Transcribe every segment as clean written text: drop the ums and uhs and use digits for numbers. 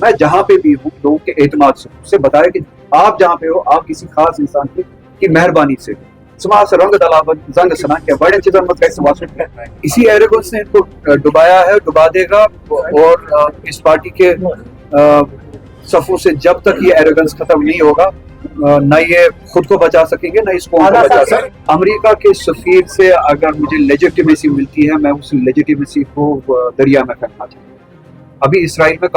मैं जहाँ पे भी हूँ लोगों के एतमाद से उससे बताया कि आप जहाँ पे हो आप किसी खास इंसान की मेहरबानी से समाज से रंग दलावन जंग सना के बड़े चीज़ मत कैसे वासुट है इसी एरोगेंस ने इनको डुबाया है, डुबा देगा। और इस पार्टी के सफों से जब तक ये एरोगेंस खत्म नहीं होगा न ये खुद को बचा सकेंगे न इस कौम को बचा सकेंगे। अमेरिका के सफीर से अगर मुझे लेजिटिमेसी मिलती है मैं उस लेजिटिमेसी को दरिया में फेंकना चाहूँगा। अभी इसराइल में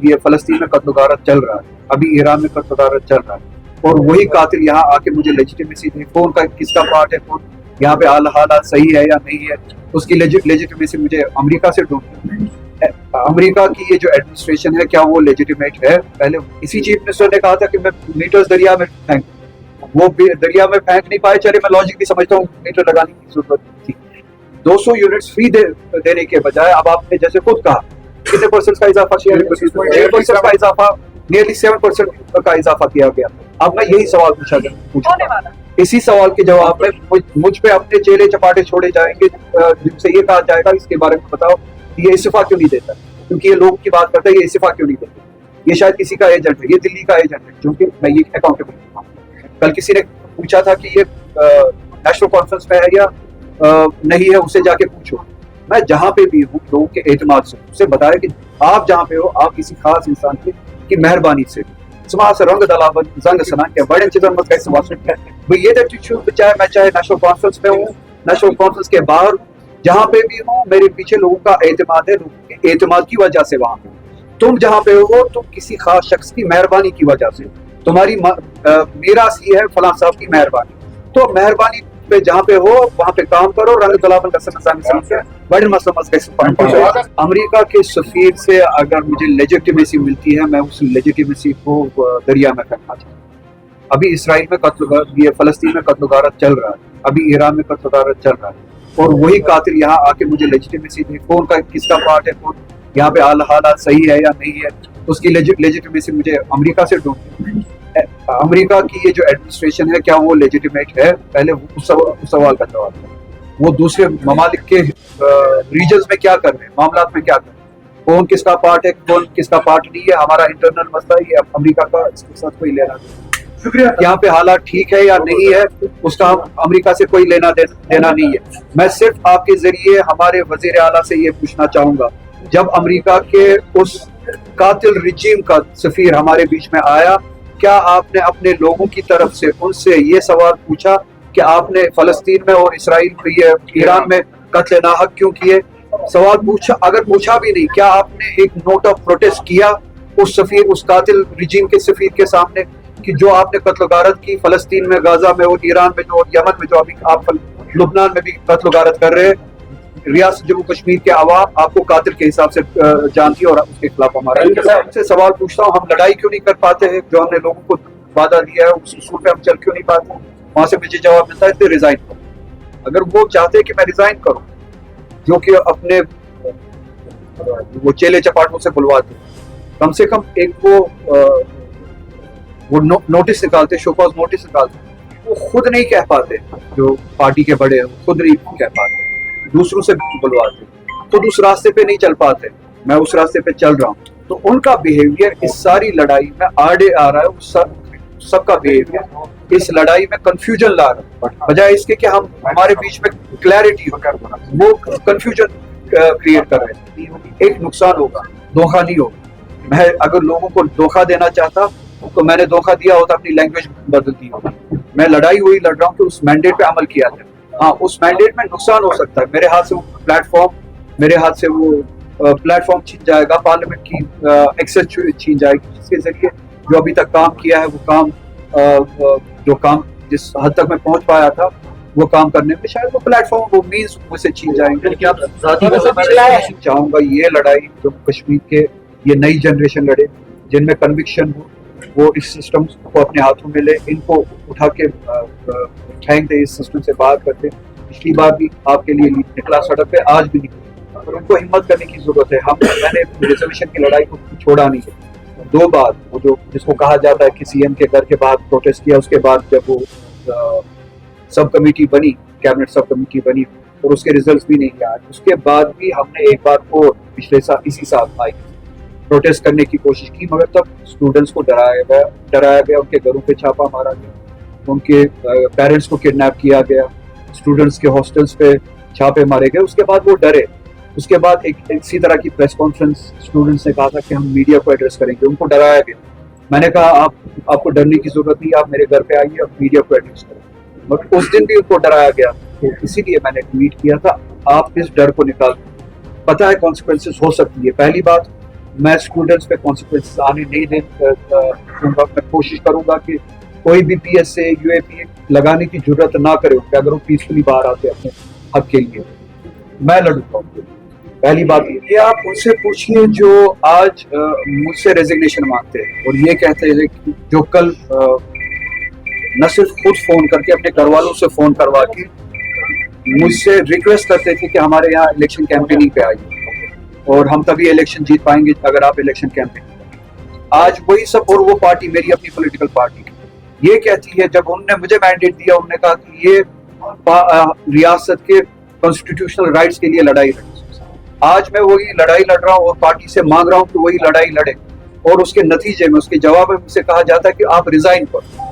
ये फलस्तीन में कत्ल गारत चल रहा है, अभी ईरान में कत्ल गारत चल रहा है और वही कातिल यहाँ आके मुझे लेजिटिमेसी दे, कौन का किसका पार्ट है, कौन यहाँ पे हालात सही है या नहीं है, उसकी लेजिटिमेसी मुझे अमेरिका से ढूंढनी है। अमेरिका की ये जो एडमिनिस्ट्रेशन है क्या वो लेजिटिमेट है? पहले इसी चीफ मिनिस्टर ने कहा था कि मैं मीटर्स दरिया में फेंक, वो दरिया में फेंक नहीं पाए। चले मैं लॉजिक भी समझता हूँ, मीटर लगाने की जरूरत थी। 200 यूनिट्स फ्री देने के बजाय अब आपने जैसे खुद कहा कितने परसेंट का इजाफा किया? 8% का इजाफा, नियरली 7% का इजाफा किया गया। अब मैं यही सवाल पूछा इसी सवाल के जवाब में मुझ पे अपने चेहरे चपाटे छोड़े जाएंगे जिनसे ये कहा जाएगा इसके बारे में बताओ ये इस्तीफा क्यों नहीं देता, क्योंकि ये लोगों की बात करता है, ये इस्तीफा क्यों नहीं देता, ये शायद किसी का एजेंट है, ये दिल्ली का एजेंट है, क्योंकि मैं ये अकाउंटेबल हूँ। कल किसी ने पूछा था कि ये नेशनल कॉन्फ्रेंस में है या नहीं है, उससे जाके पूछो। मैं जहाँ पे भी हूँ लोगों के एतमाद से उससे बताया कि आप जहाँ पे हो आप किसी खास इंसान की मेहरबानी से समाज से रंग दलावन जंग सना के बड़े चीज़ मत कैसे वासुट है ये चाहे मैं चाहे नेशनल कॉन्फ्रेंस में हूँ, नेशनल कॉन्फ्रेंस के बाहर जहाँ पे भी हूँ, मेरे पीछे लोगों का एतमाद है, लोगों के एतमाद की वजह से वहां हूँ। तुम जहाँ पे हो तुम किसी खास शख्स की मेहरबानी की वजह से, तुम्हारी मीरास ये है फलां साहब की मेहरबानी, तो मेहरबानी पे जहाँ पे हो वहाँ पे काम करो। रंग दलावन का बड़े मसला अमेरिका के सफीर से अगर मुझे लेजिटिमेसी मिलती है मैं उस लेजिटिमेसी को दरिया में फेंकना चाहूँगा। अभी इसराइल में ये फलस्तीन में कत्ल गारत चल रहा है, अभी ईरान में कत्ल गारत चल रहा है और वही कातिल यहाँ आके मुझे लेजिटिमेसी दे, कौन का किसका पार्ट है, कौन यहाँ पे हालात सही है या नहीं है, उसकी लेजिटिमेसी मुझे अमेरिका से ढूंढनी है। अमेरिका की ये जो एडमिनिस्ट्रेशन है क्या वो लेजिटिमेट है? पहले उस सवाल का जवाब है। वो दूसरे ममालिक के रीजन्स में क्या कर रहे हैं, मामलात में क्या कर रहे हैं, कौन किसका पार्ट है, कौन किसका पार्ट नहीं है, हमारा इंटरनल मसला है, ये अमेरिका का इसके साथ कोई लेना शुक्रिया। यहाँ पे हालात ठीक है या नहीं है उसका अमेरिका से कोई लेना देना नहीं है। मैं सिर्फ आपके जरिए हमारे वजीर आला से ये पूछना चाहूंगा, जब अमेरिका के उस कातिल रिजीम का सफीर हमारे बीच में आया, क्या आपने अपने लोगों की तरफ से उनसे ये सवाल पूछा कि आपने फलस्तीन में और इसराइल ईरान में कत्ल नाहक क्यों किए? सवाल पूछा, अगर पूछा भी नहीं, क्या आपने एक नोट ऑफ प्रोटेस्ट किया उस सफीर, उस कातिल रिजीम के सफीर के सामने कि जो आपने कत्ल गारत की फलस्तीन में, गाजा में और ईरान में, जो यमन में, जो अभी आप लुबनान में भी कत्ल गारत कर रहे हैं, रियासत जम्मू कश्मीर के अवाम आपको कातिल के हिसाब से जानती है और उसके खिलाफ हमारा से सवाल पूछता हूँ, हम लड़ाई क्यों नहीं कर पाते हैं? जो हमने लोगों को वादा दिया है उस उसूल पे हम चल क्यों नहीं पाते? वहां से मुझे जवाब मिलता है रिजाइन करो। अगर वो चाहते हैं कि मैं रिजाइन करूँ, जो कि अपने वो चेले चपाटों से बुलवाते, कम से कम एक वो नोटिस निकालते, शोकॉज नोटिस निकालते, वो खुद नहीं कह पाते, जो पार्टी के बड़े हैं खुद नहीं कह पाते, दूसरों से बुलवाते, तो उस रास्ते पे नहीं चल पाते। मैं उस रास्ते पे चल रहा हूँ, तो उनका बिहेवियर इस सारी लड़ाई में आड़े आ रहा है। सबका बिहेवियर इस लड़ाई में कंफ्यूजन ला रहा है, बजाय इसके कि हम हमारे बीच में क्लैरिटी हो, वो कंफ्यूजन क्रिएट कर रहे हैं। एक नुकसान होगा, धोखा नहीं होगा। मैं अगर लोगों को धोखा देना चाहता तो मैंने धोखा दिया होता, अपनी लैंग्वेज बदल दी होती। मैं लड़ाई वही लड़ रहा हूँ कि उस मैंडेट पे अमल किया जाए। हाँ, उस मैंडेट में नुकसान हो सकता है, मेरे हाथ से वो प्लेटफॉर्म छीन जाएगा, पार्लियामेंट की एक्सेस छीन जाएगी, जिसके जरिए जो अभी तक काम किया है वो काम जिस हद तक मैं पहुंच पाया था वो काम करने में शायद वो प्लेटफॉर्म, वो मीन्स मुझसे छीन जाएंगे। चाहूंगा ये लड़ाई जो कश्मीर के ये नई जनरेशन लड़े, जिनमें कन्विक्शन हो, वो इस सिस्टम को अपने हाथों में ले, इनको उठा के फेंक दे, इस सिस्टम से बाहर करते। पिछली बार भी आपके लिए निकला सड़क पे, आज भी निकला, और उनको हिम्मत करने की जरूरत है। मैंने रिजर्वेशन की लड़ाई को छोड़ा नहीं है। 2 बार वो जो जिसको कहा जाता है कि सीएम के घर के बाहर प्रोटेस्ट किया, उसके बाद जब वो सब कमेटी बनी, कैबिनेट सब कमेटी बनी और उसके रिजल्ट्स भी नहीं आए, उसके बाद भी हमने एक बार और पिछले साल इसी साल आई प्रोटेस्ट करने की कोशिश की, मगर तब स्टूडेंट्स को डराया गया, उनके घरों पे छापा मारा गया, उनके पेरेंट्स को किडनैप किया गया, स्टूडेंट्स के हॉस्टल्स पे छापे मारे गए। उसके बाद वो डरे। उसके बाद एक इसी तरह की प्रेस कॉन्फ्रेंस स्टूडेंट्स ने कहा था कि हम मीडिया को एड्रेस करेंगे, उनको डराया गया। मैंने कहा आपको डरने की जरूरत नहीं, आप मेरे घर पे आइए, आप मीडिया को एड्रेस करें। मगर उस दिन भी उनको डराया गया, तो इसीलिए मैंने ट्वीट किया था, आप इस डर को निकाल, पता है कॉन्सिक्वेंसेस हो सकती है। पहली बात, मैं स्टूडेंट्स पे कॉन्सिक्वेंसेस आने नहीं दूंगा। मैं कोशिश करूंगा कि कोई भी PSA UAP लगाने की जरूरत ना करे, अगर वो पीसफुली बाहर आते अपने हक के लिए, मैं लड़ूंगा उनके लिए। पहली बात ये आप उनसे पूछिए जो आज मुझसे रेजिग्नेशन मांगते हैं और ये कहते हैं कि जो कल न सिर्फ खुद फोन करके अपने घर वालों से फोन करवा के मुझसे रिक्वेस्ट करते थे कि हमारे यहाँ इलेक्शन कैंपेनिंग पे आइए और हम तभी इलेक्शन जीत पाएंगे अगर आप इलेक्शन कैंपेनिंग। आज वही सब, और वो पार्टी मेरी अपनी पॉलिटिकल पार्टी ये कहती है, जब उन्होंने मुझे मैंडेट दिया, उन्होंने कहा कि ये रियासत के कॉन्स्टिट्यूशनल राइट्स के लिए लड़ाई लड़ी। आज मैं वही लड़ाई लड़ रहा हूँ और पार्टी से मांग रहा हूँ कि वही लड़ाई लड़े, और उसके नतीजे में, उसके जवाब में मुझसे कहा जाता है कि आप रिजाइन करो।